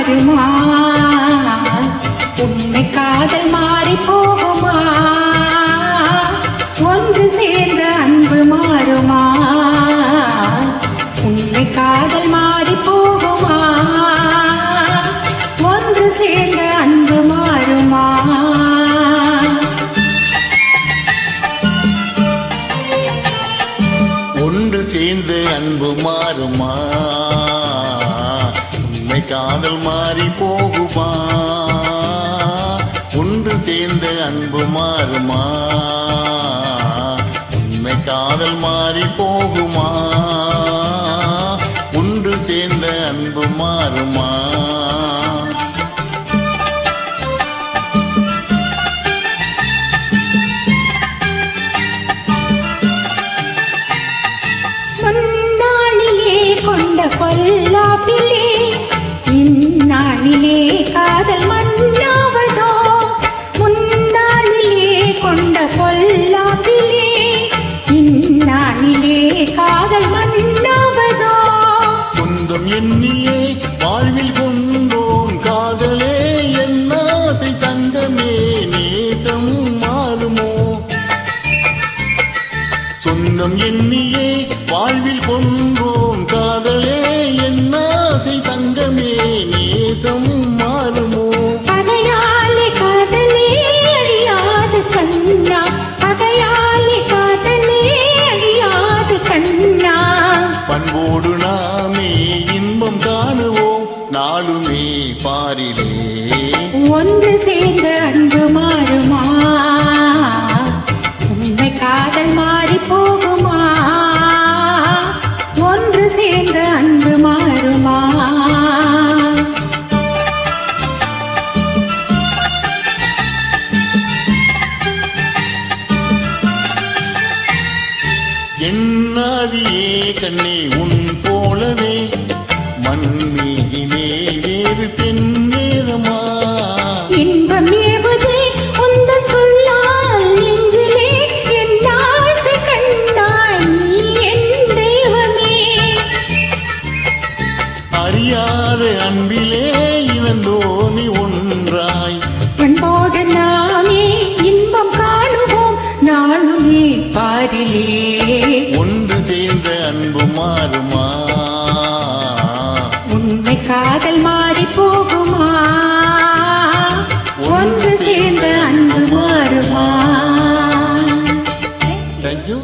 மாறுமா? உண்மை காதல் மாறி போகுமா? ஒன்று சேர்ந்த அன்பு மாறுமா? உண்மை காதல் மாறி போகுமா? ஒன்று சேர்ந்த அன்பு மாறுமா? ஒன்று சேர்ந்து அன்பு மாறுமா? உண்மை காதல் மாறி போகுமா? ஒன்று சேர்ந்து அன்பு மாறுமா? உண்மை காதல் மாறி போகுமா? ஒன்று சேர்ந்த அன்பு மாறுமா? பொல்லாப்பிலே இந்நாளிலே காதல் மண்ணாவதோ? முன்னாளிலே கொண்ட பொல்லாப்பிலே இந்நாளிலே காதல் மண்ணாவதோ? சொந்தம் எண்ணியே வாழ்வில் கொண்டோம் காதலே என்னாசை தங்கமே நேசம் மாறுமோ? சொந்தம் எண்ணியே வாழ்வில் கொண்டோம் காதலே என்னாசை தங்கமே நேசம் மாறுமோ? பகையாலே காதலே அழியாது கண்ணா, பகையாலே காதலே அழியாது கண்ணா. பண்போடு நாமே இன்பம் காணுவோம் நாளுமே பாரிலே. ஒன்று சேர்ந்த அன்பு மாறுமா? உண்மை காதல் மாறி போகுமா? ஒன்று சேர்ந்த அன்பு மாறுமா? என்னாதியே கண்ணே உன் போலவே மண் மீதிலே வேறு தென்னேதமா? இன்பம் ஏவதே உந்தன் சொல்லால் நெஞ்சிலே என் ஆசை கண்டாய் நீ என் தெய்வமே. அறியாத அன்பிலே இழந்தோனி ஒன்றாய். பண்போடு நாமே இன்பம் காணுவோம் நாளுமே பாரிலே. ஒன்று சேர்ந்த அன்பு மாறுமா? உண்மை காதல் மாறி போகுமா? ஒன்று சேர்ந்த அன்பு மாறுமா? Thank you.